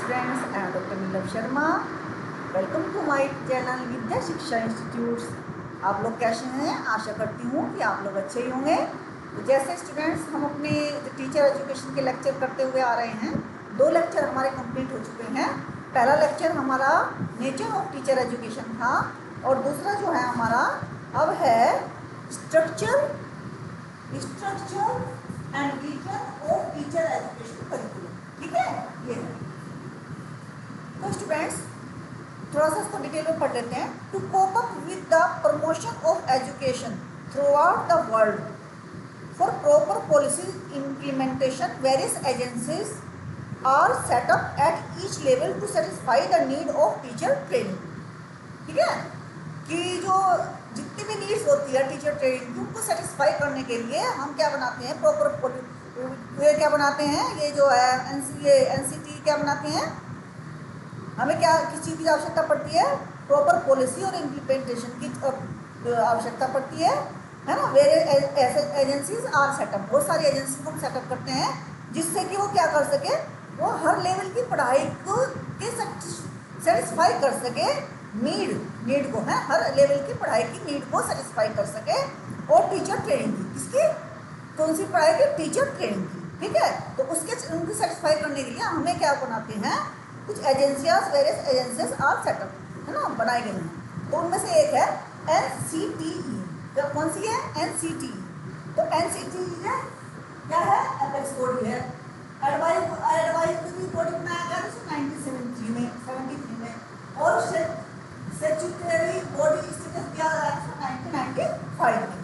students, I am Dr. Neelam Sharma. Welcome to my channel Vidya Shiksha institutes. आप लोग कैसे हैं? आशा करती हूँ कि आप लोग अच्छे ही होंगे. तो जैसे स्टूडेंट्स हम अपने टीचर एजुकेशन के लेक्चर करते हुए आ रहे हैं. 2 लेक्चर हमारे कंप्लीट हो चुके हैं. पहला लेक्चर हमारा नेचर ऑफ टीचर एजुकेशन था और दूसरा जो है हमारा अब है structure and region of teacher education curriculum. ठीक है, ये है. तो स्टूडेंट्स थोड़ा सा इसको डिटेल में पढ़ लेते हैं. To cope up with the promotion of education throughout the world for proper policy implementation various agencies are set up at each level to satisfy the need of teacher training. ठीक है, कि जो जितनी भी needs होती है teacher training उनको satisfy करने के लिए हम क्या बनाते हैं, प्रॉपर ये क्या बनाते हैं, ये जो है एनसीटी क्या बनाते हैं. हमें क्या किस चीज़ की आवश्यकता पड़ती है? प्रॉपर पॉलिसी और इम्प्लीमेंटेशन की आवश्यकता पड़ती है ना. वेरियस एजेंसीज आर सेटअप, बहुत सारी एजेंसी को हम सेटअप करते हैं जिससे कि वो क्या कर सके, वो हर लेवल की पढ़ाई को सेटिस्फाई कर सके. नीड को है, हर लेवल की पढ़ाई की नीड को सेटिस्फाई कर सके. और टीचर ट्रेनिंग की, किसकी, कौन सी पढ़ाई की? टीचर ट्रेनिंग की. ठीक है, तो उनकी सेटिस्फाई करने के लिए हमें क्या बनाते हैं, कुछ एजेंसियाँ, वेरियस एजेंसीज आर सेटअप, है ना, बनाए गए हैं. तो उनमें से एक है NCTE. कौन सी है? NCTE. तो NCTE है क्या है? एपेक्स बॉडी है. एडवाइजरी बॉडी बनाया गया 1973 में और स्टैट्यूटरी बॉडी स्टेटस दिया गया 1995 में.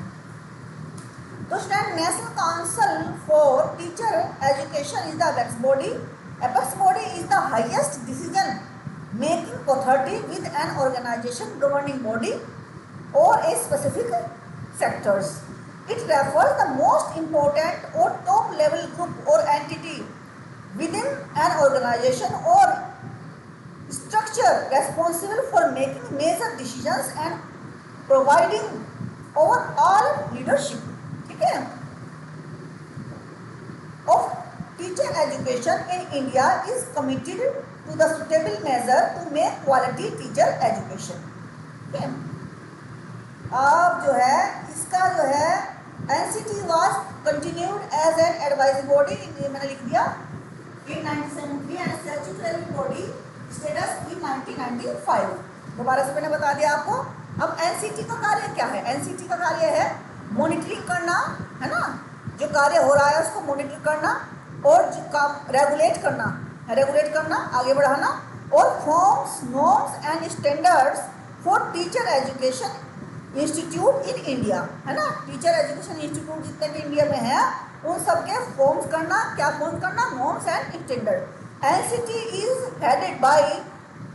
तो stand national council for teacher education is the apex body. Apex body is the highest decision making authority with an organization governing body or a specific sectors. It refers the most important or top level group or entity within an organization or structure responsible for making major decisions and providing overall leadership. ठीक है, of teacher education in India is committed to the suitable measure to make quality teacher education. Okay. अब जो है इसका जो है NCT was continued as an advisory body, मैंने लिख दिया in 1973 and statutory body status in 1995. दोबारा से मैंने बता दिया आपको. अब NCT का कार्य क्या है? NCT का कार्य है मॉनिटरिंग करना, है ना, जो कार्य हो रहा है उसको मॉनिटर करना और जो काम रेगुलेट करना, आगे बढ़ाना. और forms, norms and standards for teacher education institute in India, है ना. टीचर एजुकेशन इंस्टीट्यूट जितने भी इंडिया में है उन सबके फॉर्म्स करना, क्या फॉर्म करना, norms and standard. NCT is headed by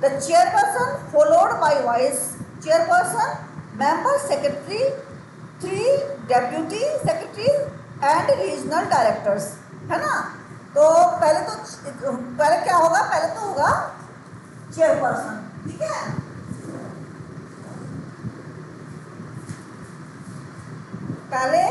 the chairperson followed by vice chairperson, member secretary, 3 deputy secretary and regional directors, है ना. तो पहले क्या होगा? पहले तो होगा चेयरपर्सन. ठीक है, पहले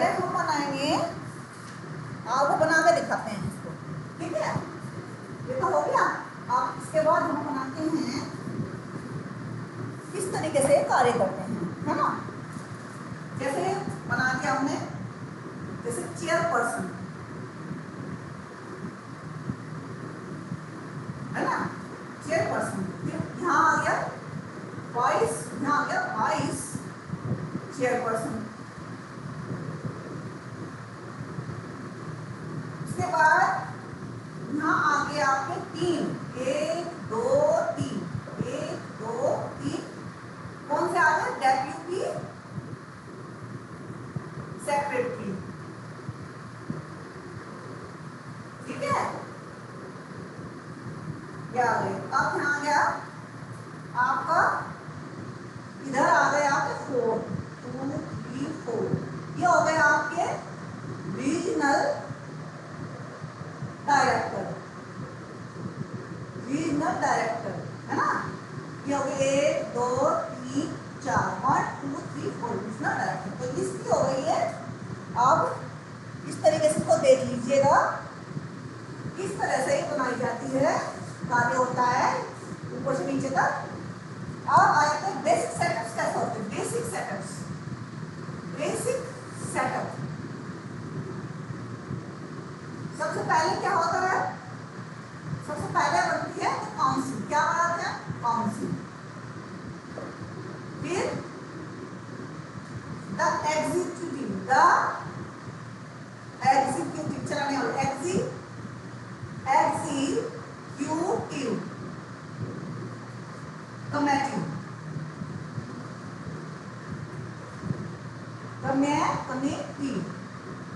हम बनाएंगे, आपको बना के दिखाते हैं इसको. ठीक है, ये तो हो गया. आप इसके बाद हम बनाते हैं किस तरीके से कार्य करते हैं, है ना. जैसे बना दिया हमने, जैसे चेयरपर्सन, है ना, चेयरपर्सन. यहाँ आ गया वाइस, यहाँ आ गया वाइस चेयरपर्सन. उसके बाद यहाँ आ गया आपके 3, 1 2 3, 1 2 3. कौन से आ गए? Deputy secretary. ठीक है, ये आ गए. अब यहाँ आ गया आपका, इधर आ गए आपके 4, 2 3 4. ये हो गए आपके रीजनल डायरेक्टर. ओरिजिनल डायरेक्टर, है ना। ये हो गए 1 2 3 4, 1 2 3 4 ओरिजिनल डायरेक्टर। तो इसकी हो गई है। अब इस तरीके से इसको देख लीजिएगा, किस तरह से बनाई जाती है, कार्य होता है ऊपर से नीचे तक। अब आ जाते हैं बेसिक सेटअप्स। कैसे होते हैं बेसिक सेटअप्स? बेसिक सेटअप सबसे पहले क्या होता है? सबसे पहले बनती है काउंसिल। क्या बनाते हैं? काउंसिल। फिर द एग्जीक्यूटिव, चलाने वाले एग्जीक्यूटिव कमेटी, कमेटी,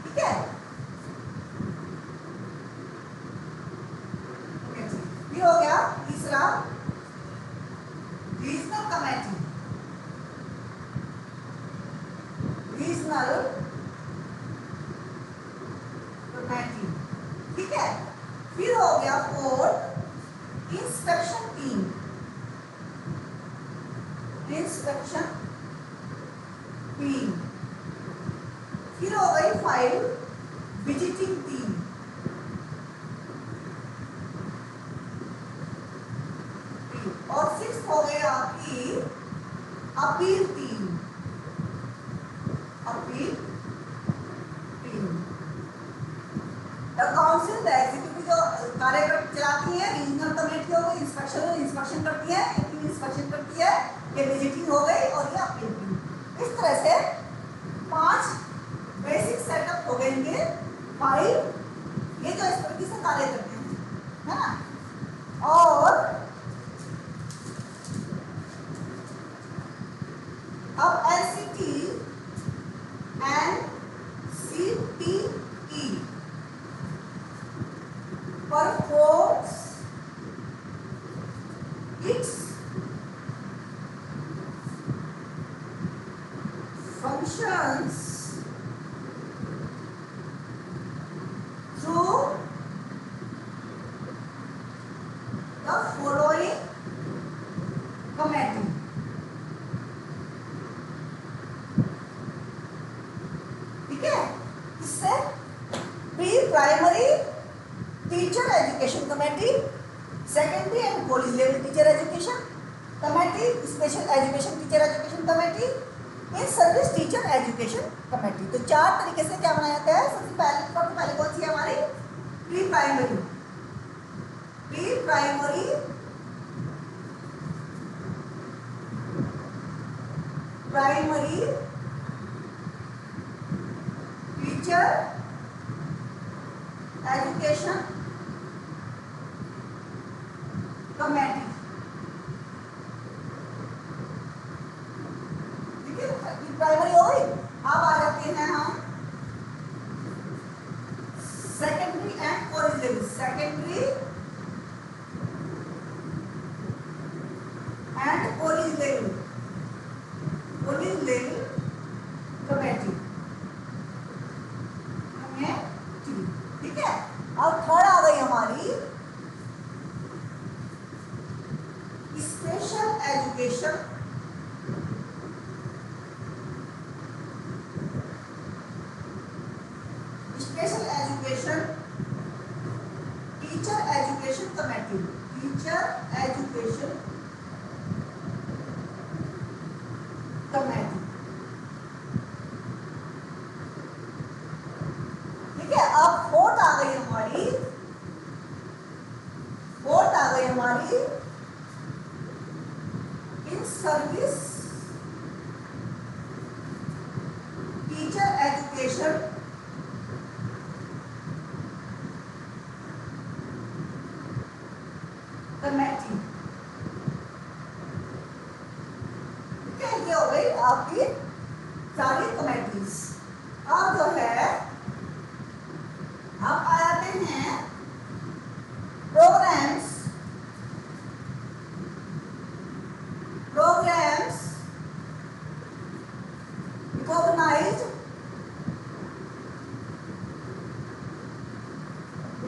ठीक है। फिर हो गया तीसरा रीजनल कमेटी, रीजनल कमेटी, ठीक है। फिर हो गया fourth inspection team, inspection team. फिर हो गई 5 विजिटिंग टीम, और 6 हो गई आपकी appeal team, appeal team. The council, the executive जो कार्य चलाती है, रीजनल कमेटी हो गई, इंस्पेक्शन करती है, इंस्पेक्शन करती है, ये विजिटिंग हो गई, और ये अपील टीम। इस तरह से 5 बेसिक सेटअप हो गए इनके। 5 ये जो इस तरीके से कार्य करते हैं, है ना। और अब NCTE performs its functions through the following committee. ठीक है। इससे pre primary teacher education committee, secondary and college level teacher education committee, special education teacher education committee, in service teacher education committee. तो 4 तरीके से क्या बनाया जाता है। सबसे पहले कौन सी है हमारी? Pre primary, pre primary primary teacher education committee, ठीक है। प्राइमरी हो गई। अब आ जाते हैं हम secondary and college level, secondary and college level, college level committee, ठीक है। अब थर्ड आ गई हमारी special education teacher education committee, teacher education committee, ठीक है। अब फोर्थ आ गई हमारी, in service teacher education committee, ठीक है। ये हो गई आपकी सारी कमेटीज। अब जो है अब आ जाते हैं प्रोग्राम्स,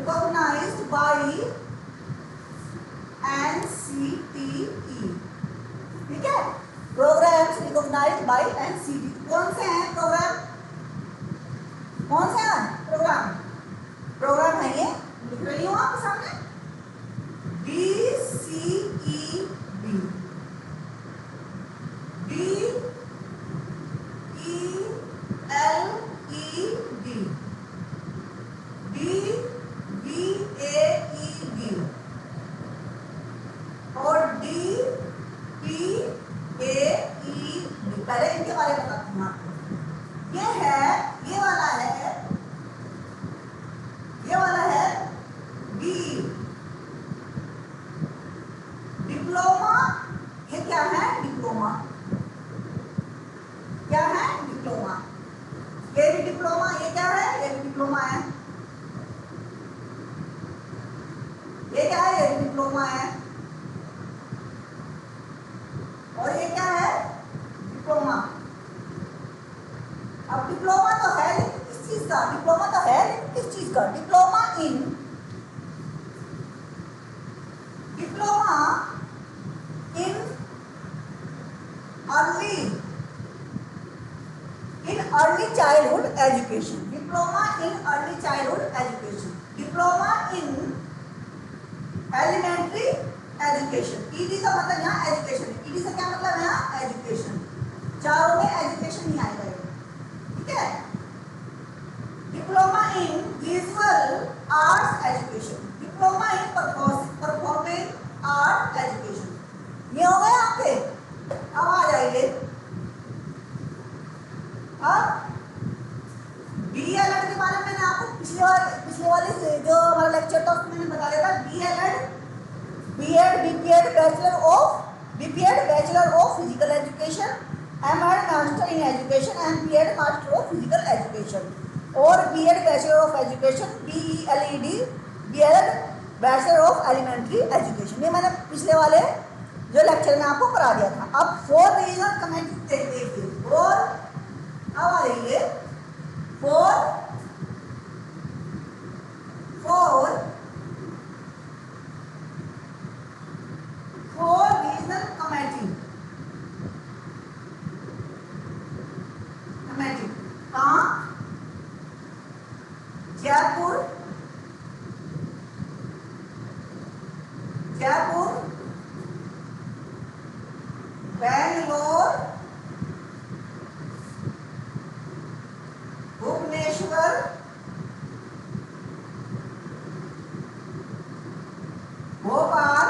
recognized by and ये क्या है, ये डिप्लोमा है, और ये क्या है, डिप्लोमा। अब डिप्लोमा तो है लेकिन किस चीज का, डिप्लोमा तो है लेकिन किस चीज का, diploma in early childhood education, diploma in early childhood education, diploma in elementary education. Ed का मतलब यहाँ एजुकेशन, ईडी से क्या मतलब है यहाँ एजुकेशन, चारों में एजुकेशन नहीं आएगा, ठीक है। Diploma in visual arts education, diploma in performing art education, ये हो गया यहाँ पे। अब आ जाइए, अब डीएलएड के बारे में मैंने आपको पिछले वाले जो हमारा लेक्चर था उसमें मैंने बता दिया था। DElEd BEd BPEd bachelor of physical education, MEd master in education, MPEd master of physical education, और BEd bachelor of education, BElEd BEd bachelor of elementary education. ये मैंने पिछले वाले जो लेक्चर में आपको करा दिया था। अब 4 रीजनल कमेटी देखिए, और अब आ रही है 4 रीजनल कमेटी कहाँ, जयपुर, बेंगलोर, भुवनेश्वर, भोपाल,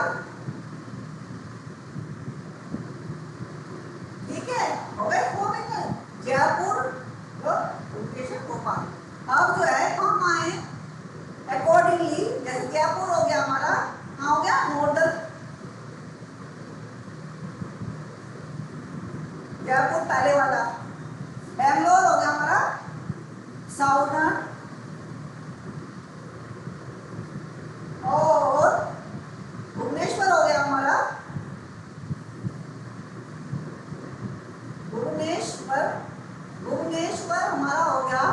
ठीक है, हो गए 4 में, जयपुर, भुवनेश्वर, भोपाल। अब जो है हम आए अकॉर्डिंगली, जैसे जयपुर हो गया हमारा, कहाँ हो गया, नॉर्दर्न जयपुर पहले वाला, बेंगलोर हो गया हमारा साउदर्न, और भुवनेश्वर हो गया हमारा, भुवनेश्वर हमारा हो गया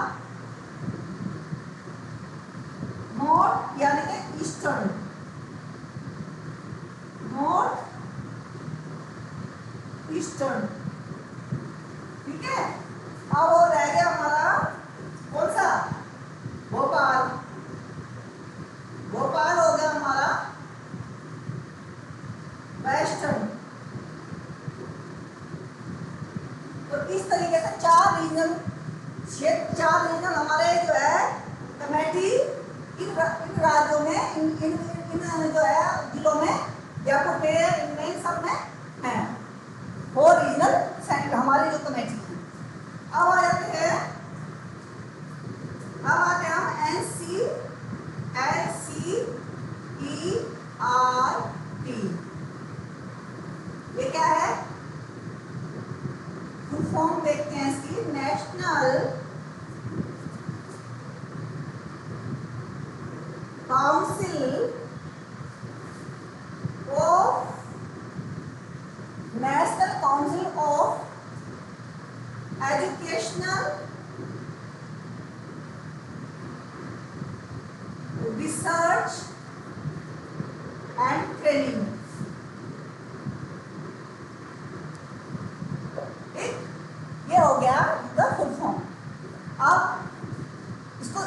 नॉर्थ यानी कि ईस्टर्न, नॉर्थ ईस्टर्न, ठीक है। अब वो रह गया हमारा कौन सा, भोपाल, भोपाल हो गया हमारा वेस्टर्न। तो इस तरीके से 4 रीजन हमारे जो है कमेटी इन राज्यों में, इन जो है जिलों में, जयपुर में, इनमें सब में है 4 रीजनल सेंटर हमारी जो कमेटी है। अब आ जाते हैं, हम NCERT, ये क्या है, फुल फॉर्म देखते हैं इसकी, national council of educational research and training, ये हो गया द फुल फॉर्म। अब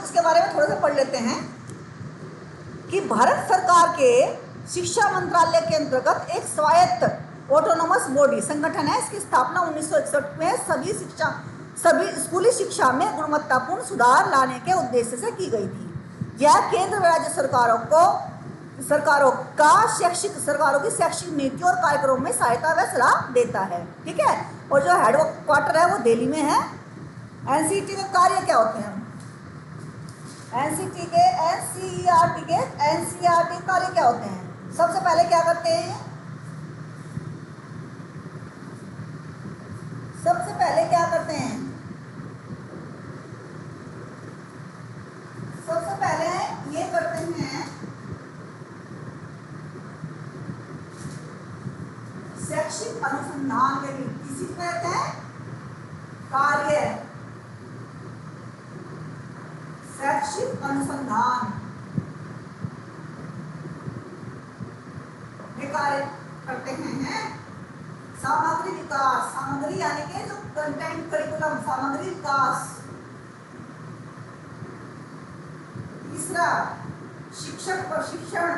इसके बारे में थोड़ा सा पढ़ लेते हैं कि भारत सरकार के शिक्षा मंत्रालय के अंतर्गत एक स्वायत्त ऑटोनोमस बॉडी संगठन है। इसकी स्थापना 1961 में सभी स्कूली शिक्षा में गुणवत्तापूर्ण सुधार लाने के उद्देश्य से की गई थी। यह केंद्र व राज्य सरकारों की शैक्षिक नीति और कार्यक्रम में सहायता व सलाह देता है, ठीक है। और जो हेड क्वार्टर है वो दिल्ली में है। एनसीईआरटी के कार्य क्या होते हैं, एनसीईआरटी के कार्य क्या होते हैं। सबसे पहले क्या करते हैं, सबसे पहले क्या करते हैं, सबसे पहले ये करते हैं शैक्षिक अनुसंधान में भी किसी को कहते हैं कार्य, शैक्षिक अनुसंधान में कार्य करते हैं। सामग्री विकास, सामग्री यानी कि जो कंटेंट करिकुलम, सामग्री विकास। तीसरा शिक्षक प्रशिक्षण,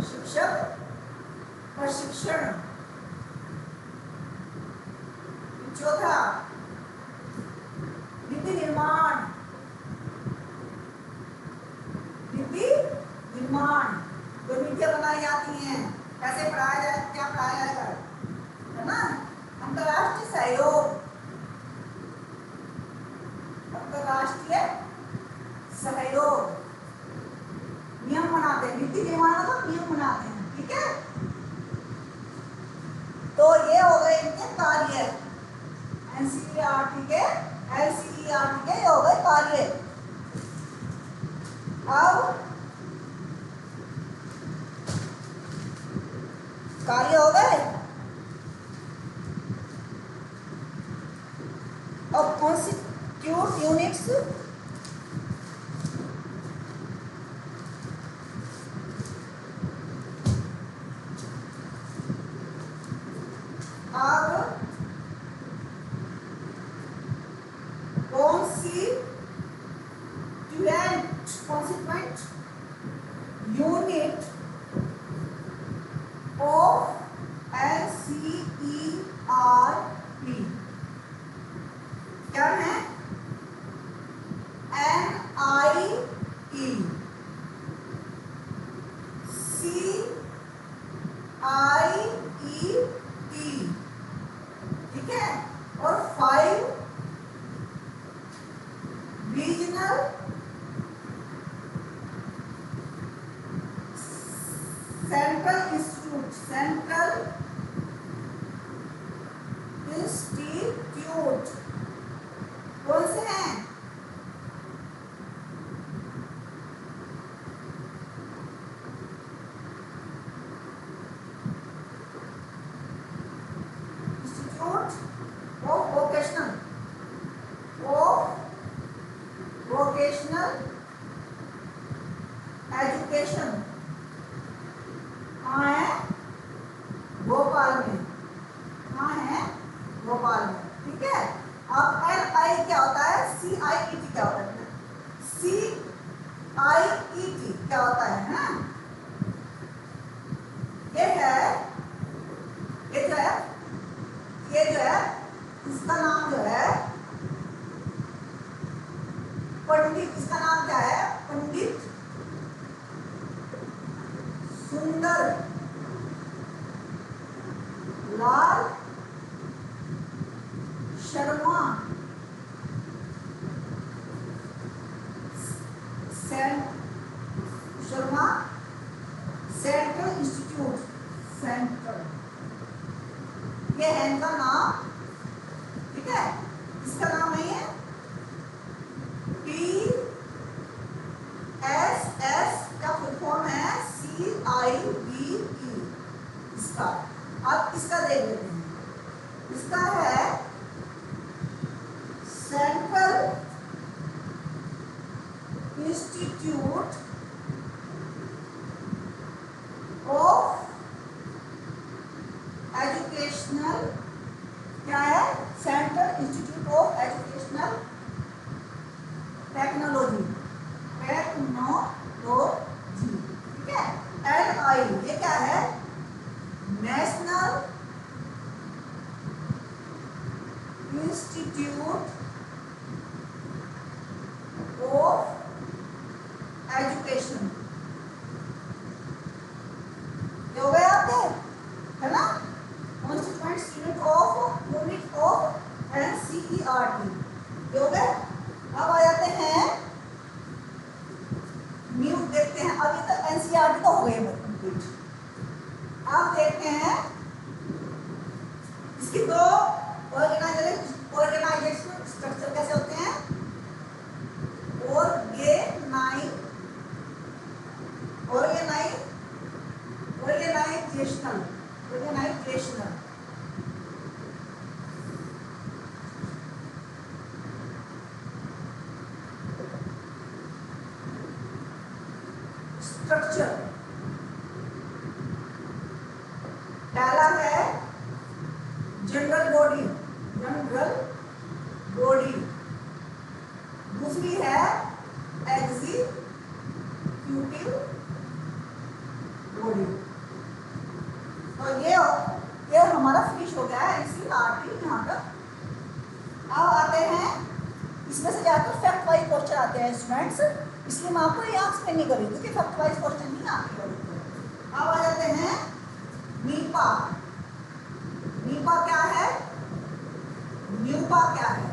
शिक्षक प्रशिक्षण। चौथा नीति निर्माण, नीति निर्माण, जो नीतियां बनाई जाती हैं, कैसे पढ़ाया जाए, क्या पढ़ाया जाएगा, है ना। अंतरराष्ट्रीय सहयोग, अंतरराष्ट्रीय सहयोग, नियम बनाते हैं, नीति निर्माण का नियम बनाते हैं, ठीक है। तो ये हो गए इनके कार्य, एनसीईआरटी के, एलसीईआरटी के ये हो गए कार्य। अब कार्य हो गए, अब कॉन्स्टिट्यूट यूनिट्स, अब कॉन्स्टिट्यूएंट यूनिट ऑफ एनसीईआरटी क्या है, NIE, CIET, ठीक है। और 5 regional central institute, central institute कौन से हैं, institute of vocational, vocational education, कहाँ है, भोपाल में, कहाँ है, भोपाल में, ठीक है। अब NI क्या होता है, CIET क्या होता है, CIET क्या होता है ना, ये है, ये जो है, ये जो है, इसका नाम जो है पंडित, इसका नाम क्या है, Pandit Sundar Lal Sharma Sharma central institute, central, ये है इनका नाम, ठीक है। इसका नाम है ये PSS का फुल फॉर्म है CIBE, इसका। अब इसका देख लेते हैं, इसका है सेंट्रल इंस्टीट्यूट ऑफ एजुकेशनल, क्या है, central institute of educational technology, ठीक है। NI ये क्या है, नेशनल इंस्टीट्यूट ऑफ एजुकेशन, ये हो गया आपके, है ना, कॉन्स्टिट्यूएंट यूनिट ऑफ NCERT, ये हो गए। अब आ जाते हैं न्यू, देखते हैं, अभी तक NCERT तो हो गए कंप्लीट। आप देखते हैं इसकी दो ऑर्गेनाइजेशन स्ट्रक्चर कैसे होते हैं, ऑर्गेनाइजेशनल स्ट्रक्चर। पहला है जनरल बॉडी, जनरल बॉडी। दूसरी है एग्जीक्यूटिव बॉडी। तो ये हमारा फिनिश हो गया है एनसीईआरटी यहाँ तक। अब आते हैं, इसमें से ज़्यादातर फैक्ट वाइज क्वेश्चन आते हैं स्टूडेंट्स, इसलिए मैं आपको ये एक्सप्लेन नहीं करूँगी क्योंकि फैक्ट वाइज क्वेश्चन नहीं आती है। अब आ जाते हैं नीपा। नीपा क्या है, न्यूपा क्या है।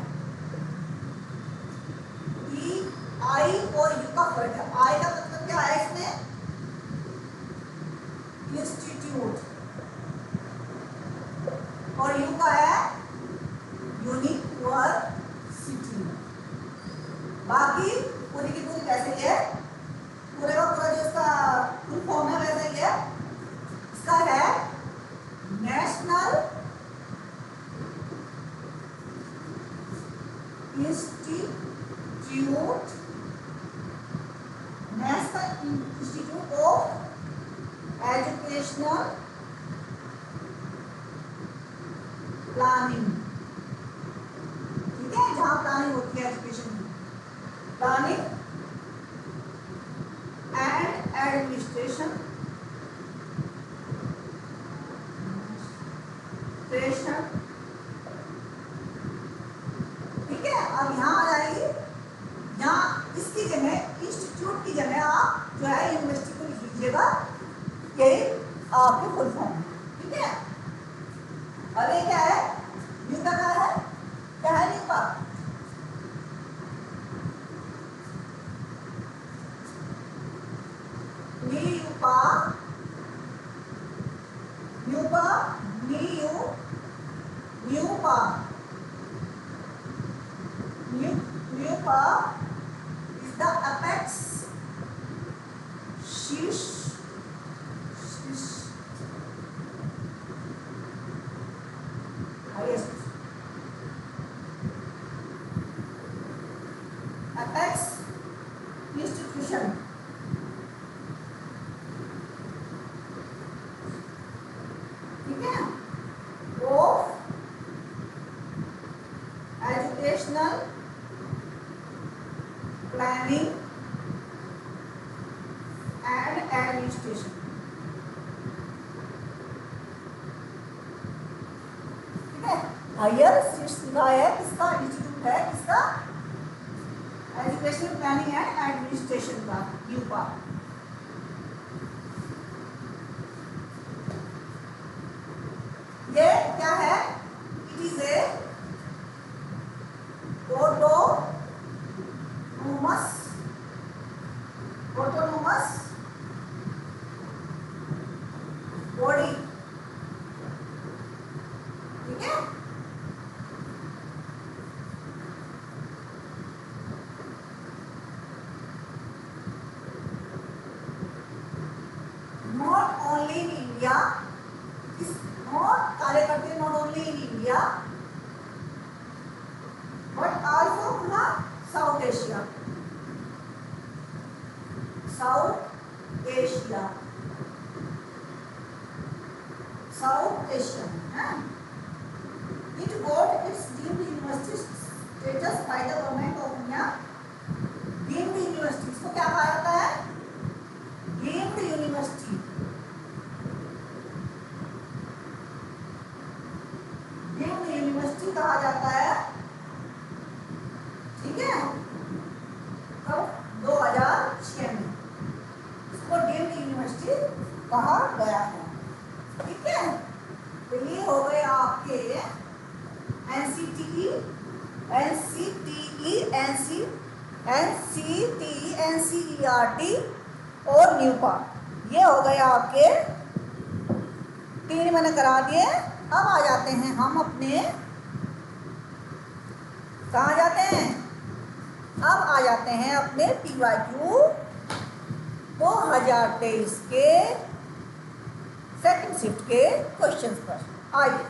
ई आई और यू का फर्क है। आई का मतलब क्या है इसमें, इंस्टीट्यूट, और यू का है यूनिवर्सिटी। बाकी पूरी की पूरी वैसे ही है, पूरे का पूरा जो इसका फुल फॉर्म है वैसे ही है। इसका है national institute, national institute of educational planning. ठीक है, जहां प्लानिंग होती है एजुकेशन में, प्लानिंग एंड एडमिनिस्ट्रेशन, ठीक है। अब यहाँ आ जाएगी, यहाँ इसकी जगह इंस्टीट्यूट की जगह आप जो है यूनिवर्सिटी को लिख लीजिएगा, यही आपके फुल फॉर्म। ठीक है, अब ये क्या है, न्यूपा क्या है, क्या है NUEPA, NUEPA, NUEPA, NUEPA, NUEPA is the apex, शीर्ष, highest, apex institution, ठीक है, of educational planning and administration। ठीक है, हायर शीर्ष लिखा है किसका, इंस्टीट्यूट है किसका, एजुकेशनल प्लानिंग एंड एडमिनिस्ट्रेशन का, यूपा। ये क्या है, it is a autonomous body. ठीक है, not only in India, not कार्य करते not only in India but also पूरा south Asia, south Asia, south Asia है। It got its deemed university status by the government of India. Deemed university इसको क्या कहा जाता है, डीम्ड यूनिवर्सिटी, डीम्ड यूनिवर्सिटी कहा जाता है। ठीक है, कब 2006 में इसको डीम्ड यूनिवर्सिटी कहा गया है। ठीक है, तो ये हो गए आपके एनसीटीई, एनसीईआरटी और न्यूपा, ये हो गए आपके 3 मैंने करा दिए। अब आ जाते हैं हम अपने, कहाँ जाते हैं, अब आ जाते हैं अपने PYQ 2023 के सेकंड शिफ्ट के क्वेश्चंस पर। आइए,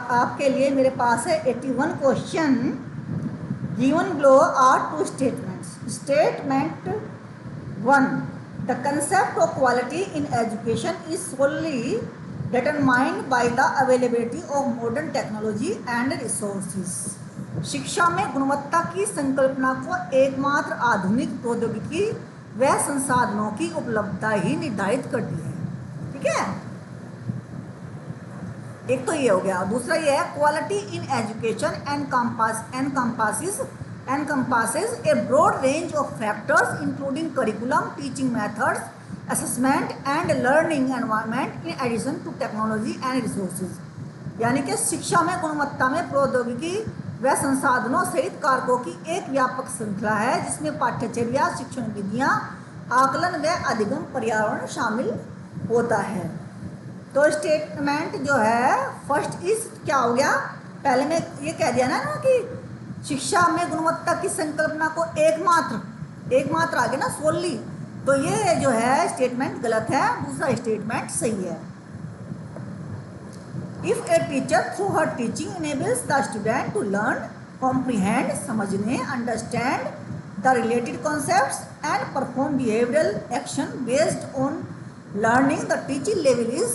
आपके लिए मेरे पास है 81 question. Given below are two statements. Statement 1, the concept of quality in education is solely determined by the availability of modern technology and resources. शिक्षा में गुणवत्ता की संकल्पना को एकमात्र आधुनिक प्रौद्योगिकी व संसाधनों की उपलब्धता ही निर्धारित करती है। ठीक है, एक तो ये हो गया। दूसरा ये है quality in education encompasses a broad range of factors including curriculum, teaching methods, assessment and learning environment in addition to technology and resources। यानी कि शिक्षा में गुणवत्ता में प्रौद्योगिकी व संसाधनों सहित कारकों की एक व्यापक श्रृंखला है जिसमें पाठ्यचर्या, शिक्षण विधियाँ, आकलन व अधिगम पर्यावरण शामिल होता है। तो स्टेटमेंट जो है फर्स्ट इज क्या हो गया, पहले मैं ये कह दिया ना कि शिक्षा में गुणवत्ता की संकल्पना को एकमात्र आगे ना सोली, तो ये जो है स्टेटमेंट गलत है, दूसरा स्टेटमेंट सही है। If a teacher through her teaching enables the student to learn, comprehend, समझने, understand the related concepts and perform behavioural action based on learning the teaching level is.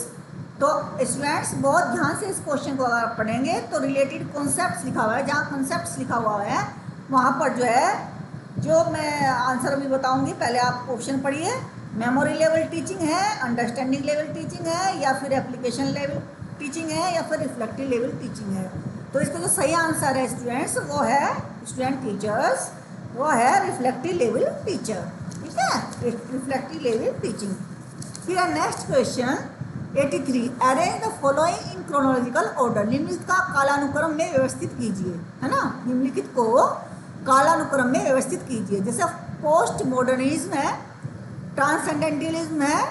तो स्टूडेंट्स बहुत ध्यान से इस क्वेश्चन को अगर पढ़ेंगे तो रिलेटेड कॉन्सेप्ट्स लिखा हुआ है, जहाँ कॉन्सेप्ट्स लिखा हुआ है वहाँ पर जो है जो मैं आंसर अभी बताऊंगी, पहले आप ऑप्शन पढ़िए। मेमोरी लेवल टीचिंग है, अंडरस्टैंडिंग लेवल टीचिंग है, या फिर एप्लीकेशन लेवल टीचिंग है, या फिर रिफ्लेक्टिव लेवल टीचिंग है। तो इसका जो सही आंसर है स्टूडेंट्स वो है स्टूडेंट टीचर्स, वो है रिफ्लेक्टिव लेवल टीचर। ठीक है, रिफ्लेक्टिव लेवल टीचिंग। फिर next question 83, arrange the following in chronological order. निम्नलिखित का कालानुक्रम में व्यवस्थित कीजिए, है ना, निम्नलिखित को कालानुक्रम में व्यवस्थित कीजिए। जैसे पोस्ट मॉडर्निज्म है, ट्रांसेंडेंटलिज्म है,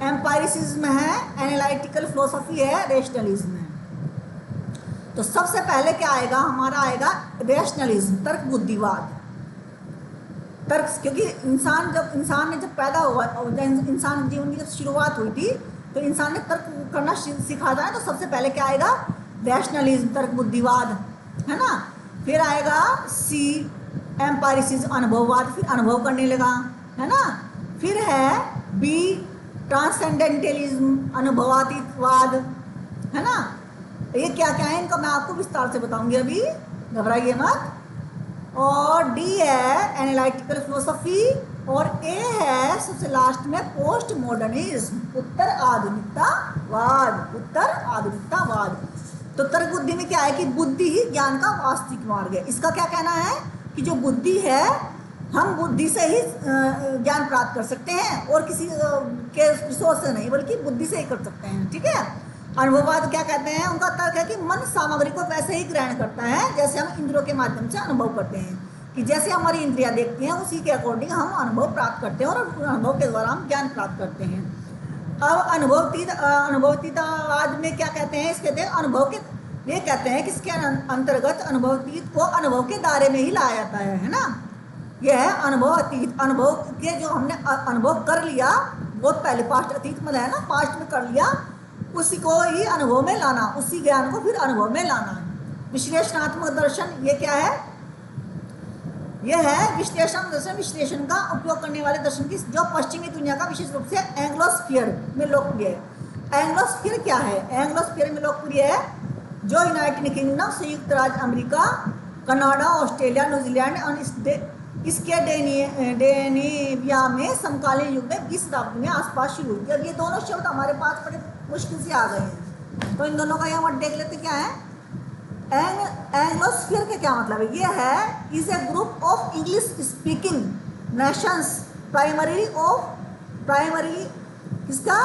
एम्पायरिसिज्म है, एनालिटिकल फिलोसफी है, रेशनलिज्म है। तो सबसे पहले क्या आएगा, हमारा आएगा रेशनलिज्म, तर्क बुद्धिवाद। तर्क, क्योंकि इंसान ने जब पैदा हुआ, इंसान जीवन की जब शुरुआत हुई थी तो इंसान ने तर्क करना सीखा था, तो सबसे पहले क्या आएगा रैशनलिज्म, तर्क बुद्धिवाद, है ना। फिर आएगा सी एम्पायरिसिज्म, अनुभववाद, फिर अनुभव करने लगा, है ना। फिर है बी ट्रांसेंडेंटलिज्म, अनुभवातीतवाद, है ना। ये क्या क्या है इनका मैं आपको विस्तार से बताऊंगी, अभी घबराइए मत। और डी है एनालिटिकल फिलोसफी, और ए है सबसे लास्ट में पोस्ट मॉडर्निज्म, उत्तर आधुनिकतावाद, उत्तर आधुनिकतावाद। तो तर्क बुद्धि में क्या है कि बुद्धि ही ज्ञान का वास्तविक मार्ग है। इसका क्या कहना है कि जो बुद्धि है हम बुद्धि से ही ज्ञान प्राप्त कर सकते हैं और किसी के रिसोर्स से नहीं, बल्कि बुद्धि से ही कर सकते हैं। ठीक है। अनुभववाद क्या कहते हैं, उनका तर्क है कि मन सामग्री को वैसे ही ग्रहण करता है जैसे हम इंद्रियों के माध्यम से अनुभव करते हैं, कि जैसे हमारी इंद्रियां देखती हैं उसी के अकॉर्डिंग हम अनुभव प्राप्त करते हैं और अनुभव के द्वारा हम ज्ञान प्राप्त करते हैं। अब अनुभवतीतवाद में क्या कहते हैं, इसके अनुभव के, ये कहते हैं कि इसके अंतर्गत अनुभवतीत को अनुभव के दायरे में ही लाया जाता है ना। यह है अनुभव अतीत, अनुभव के जो हमने अनुभव कर लिया बहुत पहले, पास्ट अतीत में है ना, पास्ट में कर लिया, उसी को ही अनुभव में लाना, उसी ज्ञान को फिर अनुभव में लाना। विश्लेषणात्मक दर्शन ये क्या है, यह है विश्लेषण दर्शन, विश्लेषण का उपयोग करने वाले दर्शन की जो पश्चिमी दुनिया का विशेष रूप से एंग्लोस्फीयर में लोकप्रिय है। एंग्लोस्फीयर क्या है, एंग्लोस्फीयर में लोकप्रिय है जो यूनाइटेड किंगडम, संयुक्त राज्य अमेरिका, कनाडा, ऑस्ट्रेलिया, न्यूजीलैंड और स्कैंडिनेविया में समकालीन युग में 20 शताब्दी में आसपास शुरू हुई। अब ये दोनों शब्द हमारे पास बड़े मुश्किल से आ गए हैं, तो इन दोनों का यहाँ देख लेते क्या है। एंग्लोस्फीयर के क्या मतलब है, ये है is a group of English speaking nations primary किसका,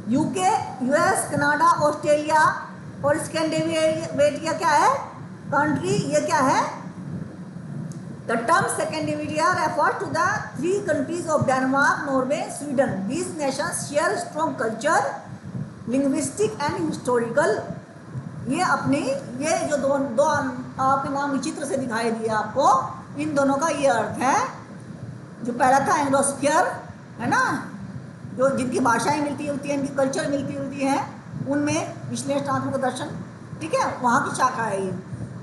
यूके, यूएस, कनाडा, ऑस्ट्रेलिया और स्कैंडिनेविया क्या है कंट्री, ये क्या है। The term Scandinavia refers to the 3 countries of Denmark, Norway, Sweden. These nations share strong culture, linguistic and historical। ये अपनी ये जो दो आपके नाम विचित्र से दिखाई दिए आपको, इन दोनों का ये अर्थ है। जो पहला था एंग्लोस्फीयर, है ना, जो जिनकी भाषाएं मिलती होती हैं, इनकी कल्चर मिलती होती है, उनमें विश्लेषणात्मक दर्शन, ठीक है, वहाँ की शाखा है ये।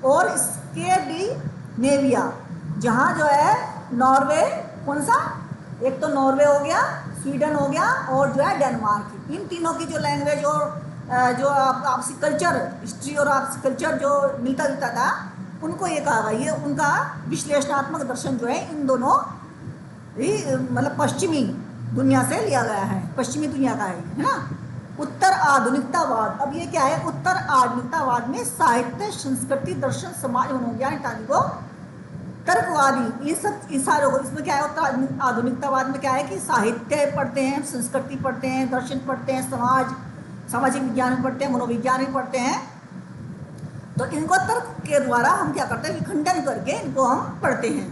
और स्कैंडिनेविया, जहाँ जो है नॉर्वे, कौन सा, एक तो नॉर्वे हो गया, स्वीडन हो गया, और जो है डेनमार्क, इन तीनों की जो लैंग्वेज और जो आपसी कल्चर, हिस्ट्री और आपसी कल्चर जो मिलता जुलता था, उनको ये कहा गया, ये उनका विश्लेषणात्मक दर्शन जो है इन दोनों ही मतलब पश्चिमी दुनिया से लिया गया है, पश्चिमी दुनिया का है ना। उत्तर आधुनिकतावाद, अब ये क्या है, उत्तर आधुनिकतावाद में साहित्य, संस्कृति, दर्शन, समाज, मनोविज्ञान इत्यादि को तर्कवादी, ये सब इशारों को, इसमें क्या है, उत्तर आधुनिकतावाद में क्या है कि साहित्य पढ़ते हैं, संस्कृति पढ़ते हैं, दर्शन पढ़ते हैं, सामाजिक विज्ञान पढ़ते हैं, मनोविज्ञान भी पढ़ते हैं। तो इनको तर्क के द्वारा हम क्या करते हैं, विखंडन करके इनको हम पढ़ते हैं।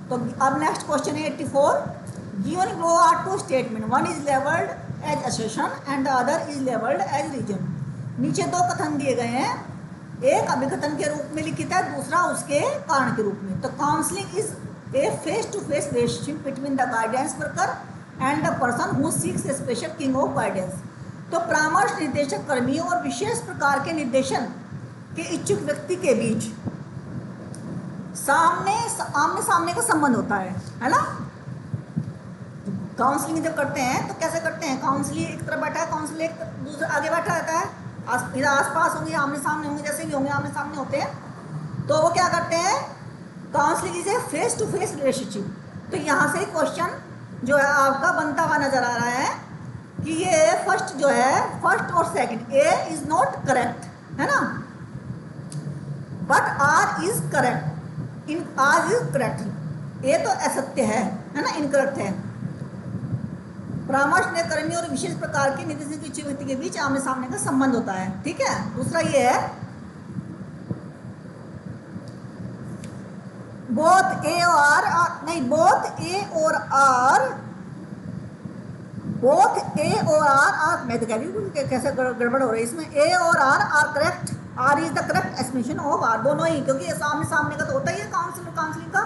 तो अब नेक्स्ट क्वेश्चन है 84। Given below are two statement, one is labelled as assertion and the other is labelled as reason. नीचे दो कथन दिए गए हैं, एक अभिकथन के रूप में लिखित है, दूसरा उसके कारण के रूप में। तो counselling is a face to face relationship between the guidance worker and the person who seeks a special kind of guidance. तो परामर्श निर्देशक कर्मियों और विशेष प्रकार के निर्देशन के इच्छुक व्यक्ति के बीच आमने सामने का संबंध होता है ना। काउंसलिंग जब करते हैं तो कैसे करते हैं, काउंसलिंग एक तरफ बैठा है, काउंसलिंग एक दूसरे आगे बैठा रहता है, इधर आसपास होंगे, आमने सामने होंगे, जैसे भी होंगे आमने सामने होते हैं। तो वो क्या करते हैं, counselling is a face to face relationship. तो यहाँ से क्वेश्चन जो है आपका बनता हुआ नजर आ रहा है कि ये फर्स्ट जो है, फर्स्ट और second, A is not correct, है ना, but R is correct, in R is correct, ये तो असत्य है ना, इनकरेक्ट है। परामर्श ने कर्मी और विशेष प्रकार के निर्देशन के इच्छुक व्यक्ति के बीच आमने सामने का संबंध होता है, ठीक है। दूसरा ये है बोथ ए और आर, नहीं, बोथ ए और आर, बोथ ए और आर, मैं तो कह रही हूँ कैसे गड़बड़ हो रही है इसमें, ए और R correct, R is the correct explanation of R, दोनों ही, क्योंकि आमने सामने का तो होता ही है, काउंसलिंग का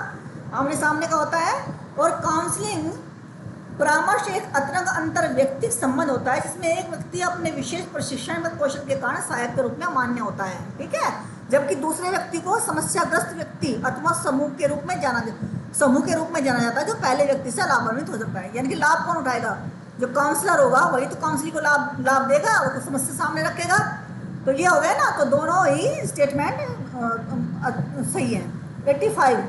आमने सामने का होता है। और काउंसलिंग परामर्श एक अतरंग अंतर व्यक्तिक संबंध होता है जिसमें एक व्यक्ति अपने विशेष प्रशिक्षण व कौशल के कारण सहायक के रूप में मान्य होता है, ठीक है, जबकि दूसरे व्यक्ति को समस्याग्रस्त व्यक्ति अथवा समूह के रूप में जाना जाता है, जो पहले व्यक्ति से लाभान्वित हो सकता है। यानी कि लाभ कौन उठाएगा, जो काउंसलर होगा वही तो काउंसलिंग को लाभ देगा, वो तो समस्या सामने रखेगा। तो ये हो गया ना, तो दोनों ही स्टेटमेंट सही है। 85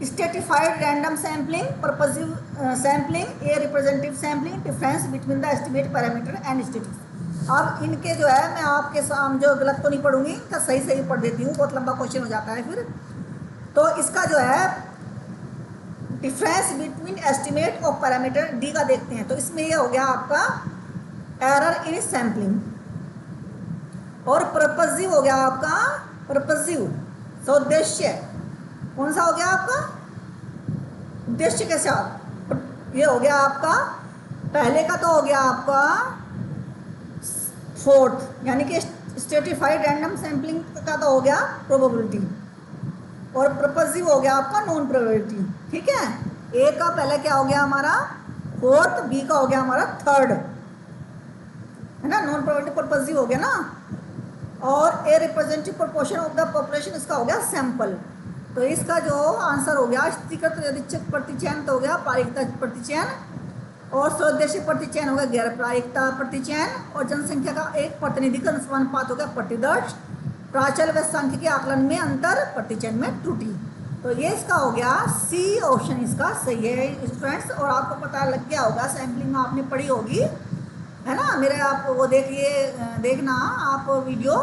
stratified random sampling, purposive sampling, a representative sampling, difference between the estimate parameter and statistics. अब इनके जो है मैं आपके सामने जो गलत तो नहीं पढ़ूंगी, इनका सही पढ़ देती हूँ, बहुत लंबा क्वेश्चन हो जाता है फिर। तो इसका जो है डिफरेंस बिटवीन एस्टिमेट और पैरामीटर, डी का देखते हैं। तो इसमें ये हो गया आपका एरर इन सैम्पलिंग, और पर्पसिव हो गया आपका, पर्पसिव सौद्देश्य, कौन सा हो गया आपका, उद्देश्य के साथ, ये हो गया आपका पहले का, तो हो गया आपका फोर्थ, यानी कि स्ट्रेटिफाइड रैंडम सैम्पलिंग का तो हो गया प्रोबेबिलिटी, और पर्पसिव हो गया आपका नॉन प्रोबेबिलिटी, ठीक है। ए का पहले क्या हो गया हमारा फोर्थ, बी का हो गया हमारा थर्ड, है ना, नॉन प्रोबेबिलिटी पर्पसिव हो गया ना। और a representative proportion of the population, इसका हो गया सैंपल। तो इसका जो आंसर हो गया स्थितिगत यदृच्छिक प्रतिचयन, तो हो गया प्रायिकता प्रतिचयन, और स्वदेशी प्रतिचयन हो गया गैर प्रायिकता प्रतिचयन, और जनसंख्या का एक प्रतिनिधिक अनुपात हो गया प्रतिदर्श, प्राचल व सांख्यिकी आकलन में अंतर, प्रतिचयन में त्रुटि। तो ये इसका हो गया सी ऑप्शन इसका सही है स्टूडेंट्स। और आपको पता लग गया होगा, सैम्पलिंग आपने पढ़ी होगी, है ना, मेरे आप वो देखना आप वीडियो,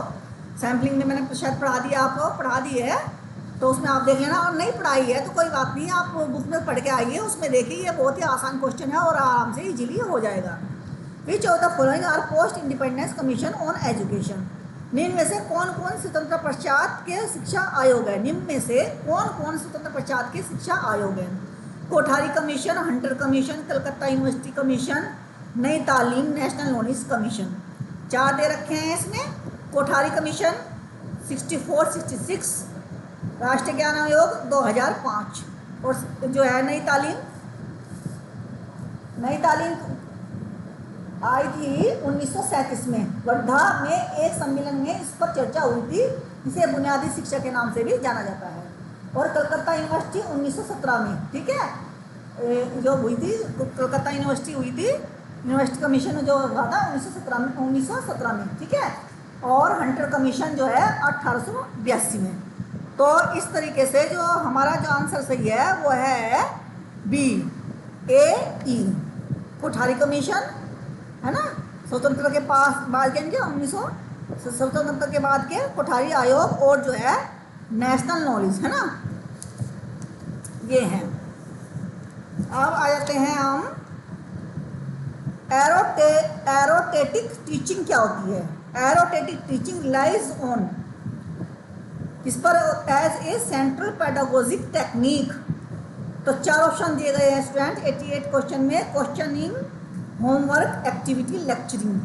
सैम्पलिंग में मैंने शायद पढ़ा दी है, तो उसमें आप देख लेना। और नहीं पढ़ाई है तो कोई बात नहीं, आप बुक में पढ़ के आइए, उसमें देखिए, ये बहुत ही आसान क्वेश्चन है और आराम से इजीली हो जाएगा। विच of the following R post independence commission on education, निम्न में से कौन कौन स्वतंत्र पश्चात के शिक्षा आयोग है, निम्न में से कौन कौन स्वतंत्र पश्चात के शिक्षा आयोग है। Kothari commission, Hunter commission, Calcutta university commission, नई तालीम, नेशनल नॉलेज कमीशन। 4 दे रखे हैं इसमें। कोठारी कमीशन 64-66, राष्ट्रीय ज्ञान आयोग 2005, और जो है नई तालीम आई थी 1937 में वर्धा में एक सम्मेलन में इस पर चर्चा हुई थी। इसे बुनियादी शिक्षा के नाम से भी जाना जाता है। और कलकत्ता यूनिवर्सिटी 1917 में, ठीक है, जो हुई थी कलकत्ता यूनिवर्सिटी हुई थी, यूनिवर्सिटी कमीशन जो हुआ था 1917 में, ठीक है। और हंटर कमीशन जो है 1882 में। तो इस तरीके से जो हमारा जो आंसर सही है वो है बी, ए, ई। कोठारी कमीशन है ना, स्वतंत्रता के बाद के 1900 स्वतंत्रता के बाद के कोठारी आयोग, और जो है नेशनल नॉलेज, है ना, ये हैं। अब आ जाते हैं हम एरोटेटिक टीचिंग क्या होती है। एरोटेटिक टीचिंग लाइज ऑन इस पर as a central pedagogic technique. तो 4 ऑप्शन दिए गए हैं स्टूडेंट 88 क्वेश्चन में। Questioning, homework, activity, lecturing.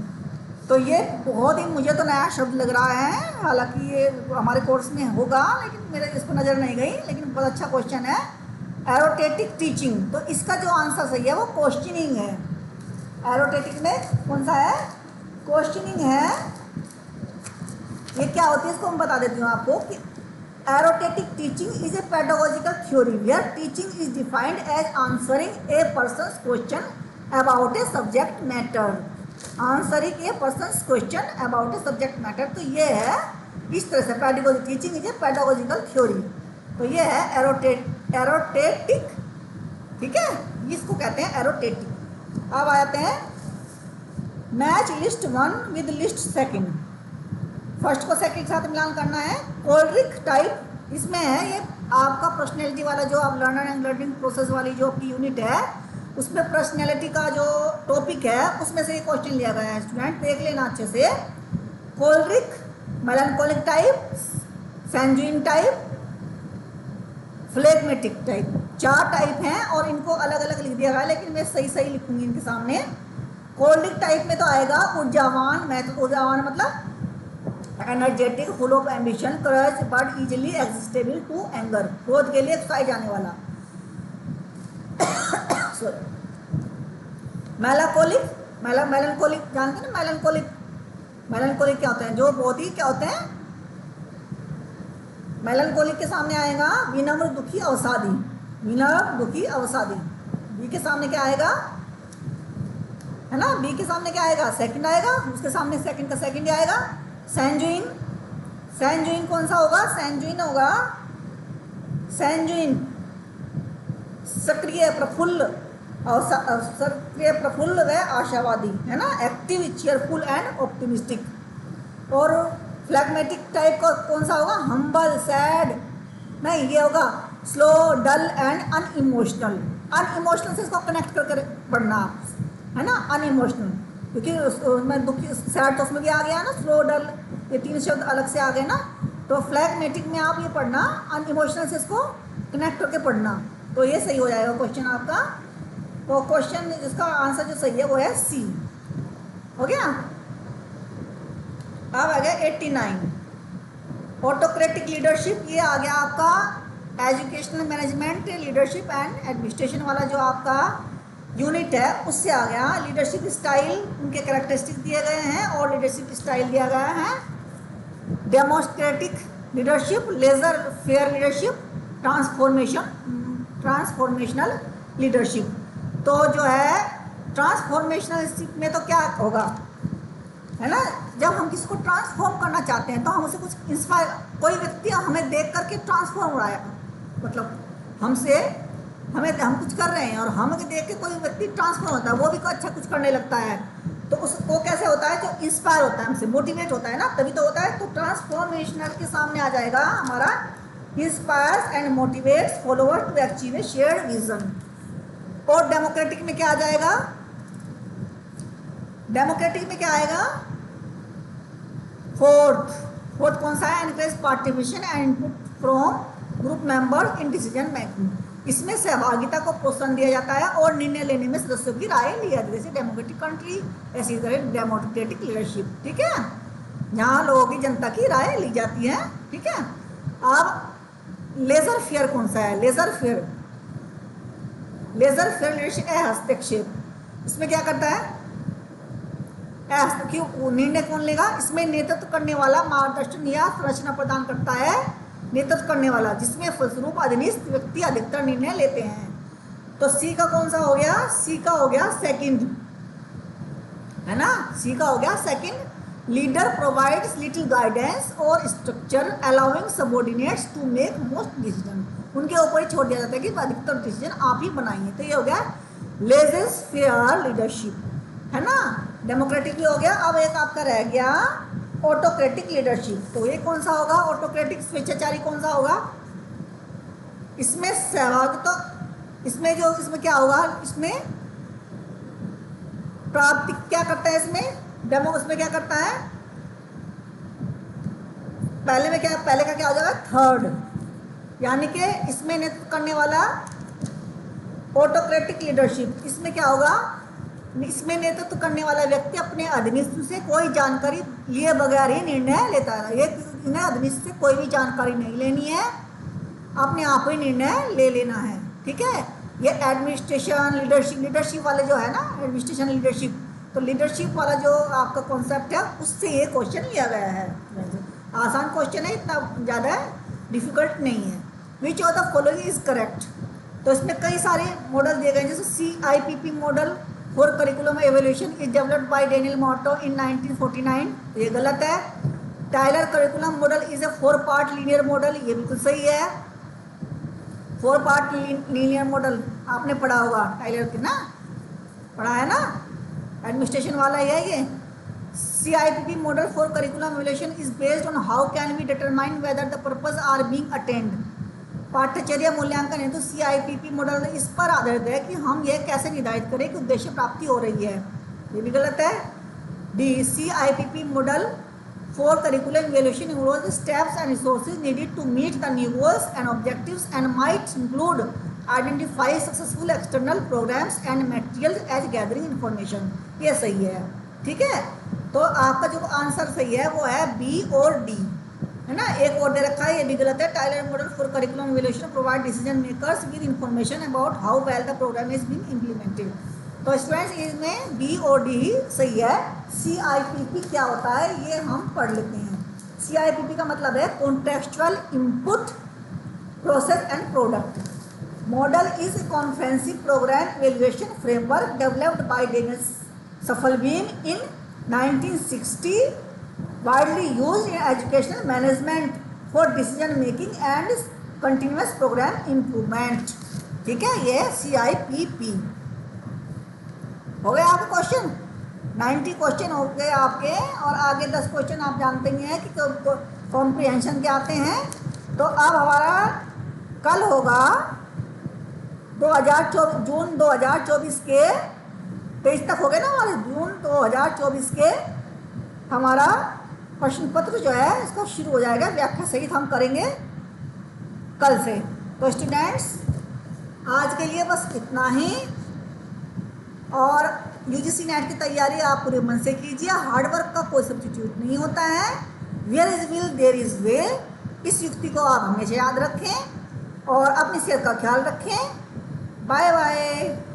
तो ये बहुत ही मुझे तो नया शब्द लग रहा है, हालांकि ये हमारे कोर्स में होगा लेकिन मेरे इस पर नज़र नहीं गई, लेकिन बहुत अच्छा क्वेश्चन है। एरोटेटिक टीचिंग, तो इसका जो आंसर सही है वो क्वेश्चनिंग है। एरोटेटिक में कौन सा है, क्वेश्चनिंग है। ये क्या होती है इसको मैं बता देती हूँ आपको कि erotetic teaching is a pedagogical theory where teaching is defined as answering a person's question about a subject matter. Answering a person's question about a subject matter. तो ये है इस तरह से pedagogic teaching is a pedagogical theory. तो ये है एरोटेटिक, ठीक है, इसको कहते हैं एरोटेटिक। अब आ जाते हैं match list 1 with list 2। First को सेकंड के साथ मिलान करना है। कोलरिक टाइप इसमें है, ये आपका पर्सनैलिटी वाला जो आप लर्नर एंड लर्निंग प्रोसेस वाली जो आपकी यूनिट है उसमें पर्सनैलिटी का जो टॉपिक है उसमें से ये क्वेश्चन लिया गया है। स्टूडेंट देख लेना अच्छे से। Choleric, melancholic type, sanguine type, phlegmatic type, 4 type हैं और इनको अलग अलग लिख दिया गया है, लेकिन मैं सही सही लिखूंगी इनके सामने। कोलरिक टाइप में तो आएगा ऊर्जावान, ऊर्जावान मतलब energetic, full of ambition, courage but easily excitable to anger, क्रोध के लिए उकसाए जाने वाला। सॉरी। मेलांकोलिक, मेलांकोलिक जानते हैं ना, मेलांकोलिक, मेलांकोलिक क्या होते हैं, जो बहुत ही क्या होते हैं। मेलांकोलिक के सामने आएगा विनम्र, दुखी, अवसादी, विनम्र, दुखी, अवसादी। बी के सामने क्या आएगा, है ना, बी के सामने क्या आएगा, सेकंड आएगा, उसके सामने सेकंड का सेकंड आएगा। सैंजुइन, सैंजुइन कौन सा होगा, सैंजुइन होगा, सैंजुइन सक्रिय, प्रफुल्ल और सक्रिय, प्रफुल्ल व आशावादी, है ना, एक्टिव, चेयरफुल एंड ऑप्टिमिस्टिक। और फ्लैगमेटिक टाइप का कौन सा होगा, हम्बल, सैड, नहीं ये होगा slow, dull and unemotional. Unemotional से इसको कनेक्ट करके पढ़ना, है ना, अनइमोशनल, क्योंकि उसमें दुखी, सैड तो उसमें भी आ गया ना, स्लो, डल, ये 3 शब्द अलग से आ गए ना। तो फ्लैगमेटिक में आप ये पढ़ना, अनइमोशनल से इसको कनेक्ट करके पढ़ना, तो ये सही हो जाएगा क्वेश्चन आपका। तो क्वेश्चन इसका आंसर जो सही है वो है सी। हो गया। अब आ गया 89 ऑटोक्रेटिक लीडरशिप। ये आ गया आपका educational management, leadership and administration वाला जो आपका यूनिट है उससे आ गया। लीडरशिप स्टाइल, उनके कैरेक्टरिस्टिक्स दिए गए हैं और लीडरशिप स्टाइल दिया गया है। Democratic leadership, laissez faire leadership, transformational leadership. तो जो है ट्रांसफॉर्मेशनल में तो क्या होगा, है ना, जब हम किसी को ट्रांसफॉर्म करना चाहते हैं तो हम उसे कुछ इंस्पायर, कोई व्यक्ति हमें देख करके ट्रांसफॉर्म हो रहा है, मतलब हमसे हम कुछ कर रहे हैं और हमें देख के कोई व्यक्ति ट्रांसफॉर्म होता है, वो भी कोई अच्छा कुछ करने लगता है, तो उसको कैसे होता है, जो इंस्पायर होता है, हमसे मोटिवेट होता है ना, तभी तो होता है। तो ट्रांसफॉर्मेशनल के सामने आ जाएगा हमारा inspires and motivates followers to achieve a shared vision. और डेमोक्रेटिक में क्या आ जाएगा, डेमोक्रेटिक में क्या आएगा, फोर्थ कौन सा है, encourage participation and input from group members in decision making. इसमें सहभागिता को प्रोत्साहन दिया जाता है और निर्णय लेने में सदस्यों की राय ली जाती है, जैसे डेमोक्रेटिक कंट्री, ऐसी तरह डेमोक्रेटिक लीडरशिप, ठीक है, यहाँ लोगों की, जनता की राय ली जाती है, ठीक है। अब लेजर फेयर कौन सा है, laissez faire, laissez faire leadership है हस्तक्षेप। इसमें क्या करता है, क्यों निर्णय कौन लेगा? इसमें नेतृत्व करने वाला मार्गदर्शन या संरचना प्रदान करता है नेतृत्व करने वाला, जिसमें फलस्वरूप अधीनस्थ व्यक्ति अधिकतर निर्णय लेते हैं। तो सी का कौन सा हो गया? सी का हो गया सेकंड, है ना, सी का हो गया second. Leader provides little guidance और structure allowing subordinates to make most decision. उनके ऊपर ही छोड़ दिया जाता है कि अधिकतर डिसीजन आप ही बनाइए। तो ये हो गया लेजेस फेयर लीडरशिप, है ना, डेमोक्रेटिक भी हो गया। अब एक आपका रह गया ऑटोक्रेटिक लीडरशिप। तो ये कौन सा होगा? ऑटोक्रेटिक स्वेच्छाचारी कौन सा होगा? इसमें सहभाग, तो इसमें जो इसमें क्या होगा? इसमें प्राप्ति क्या करता है? इसमें डेमो उसमें क्या करता है? पहले का क्या हो जाएगा? थर्ड, यानी कि इसमें नेतृत्व करने वाला ऑटोक्रेटिक लीडरशिप। इसमें क्या होगा? इसमें नेतृत्व करने वाला व्यक्ति अपने अधीनस्थ से कोई जानकारी लिए बगैर ही निर्णय लेता है। ये इन्हें अधीनस्थ से कोई भी जानकारी नहीं लेनी है, अपने आप ही निर्णय ले लेना है, ठीक है। ये एडमिनिस्ट्रेशन लीडरशिप वाले जो है ना, एडमिनिस्ट्रेशन लीडरशिप, तो लीडरशिप वाला जो आपका कॉन्सेप्ट है उससे ये क्वेश्चन लिया गया है। आसान क्वेश्चन है, इतना ज़्यादा डिफिकल्ट नहीं है। Which of the following is correct? तो इसमें कई सारे मॉडल दिए गए, जैसे CIPP model for curriculum evolution is developed by Daniel Moto in 1949, ये गलत है। Tyler curriculum model is a 4 part linear model, ये बिल्कुल सही है। 4 पार्ट लीनियर मॉडल आपने पढ़ा होगा, टाइलर के ना, पढ़ा है ना, एडमिनिस्ट्रेशन वाला ही है ये। CIPP model for curriculum evolution is based on how can we determine whether the purpose are being attend. पाठ्यचर्या मूल्यांकन है तो CIPP मॉडल इस पर आधारित है कि हम यह कैसे निर्धारित करें कि उद्देश्य प्राप्ति हो रही है, ये भी गलत है। D, CIPP model for curriculum evaluation involves steps and resources needed to meet the new goals and objectives and might include identify successful external programs and material as gathering information, ये सही है, ठीक है। तो आपका जो आंसर सही है वो है बी और डी, है ना। एक और दे रखा है, ये भी गलत है। Tyler model for curriculum evaluation provide decision makers with information about how well the program is being implemented. तो स्टूडेंट्स इसमें बी और डी ही सही है। CIPP क्या होता है ये हम पढ़ लेते हैं। CIPP का मतलब है contextual input process and product. Model is a comprehensive programme evaluation framework developed by Daniel Stufflebeam in 1960, widely used in educational management for decision making and continuous program improvement, ठीक है। ये CIPP हो गए आपके question. 90 question हो गए आपके, और आगे 10 क्वेश्चन आप जानते ही हैं कि कॉम्प्रिहेंशन के आते हैं। तो अब हमारा कल होगा 2024 जून 2024 के 23 तक हो गए ना हमारे, जून 2024 के हमारा प्रश्न पत्र जो है इसका शुरू हो जाएगा, व्याख्या सहित हम करेंगे कल से। तो स्टूडेंट्स आज के लिए बस इतना ही, और UGC नेट की तैयारी आप पूरे मन से कीजिए। हार्डवर्क का कोई सब्स्टिट्यूट नहीं होता है। Where is will there is way, इस युक्ति को आप हमेशा याद रखें और अपनी सेहत का ख्याल रखें। Bye bye.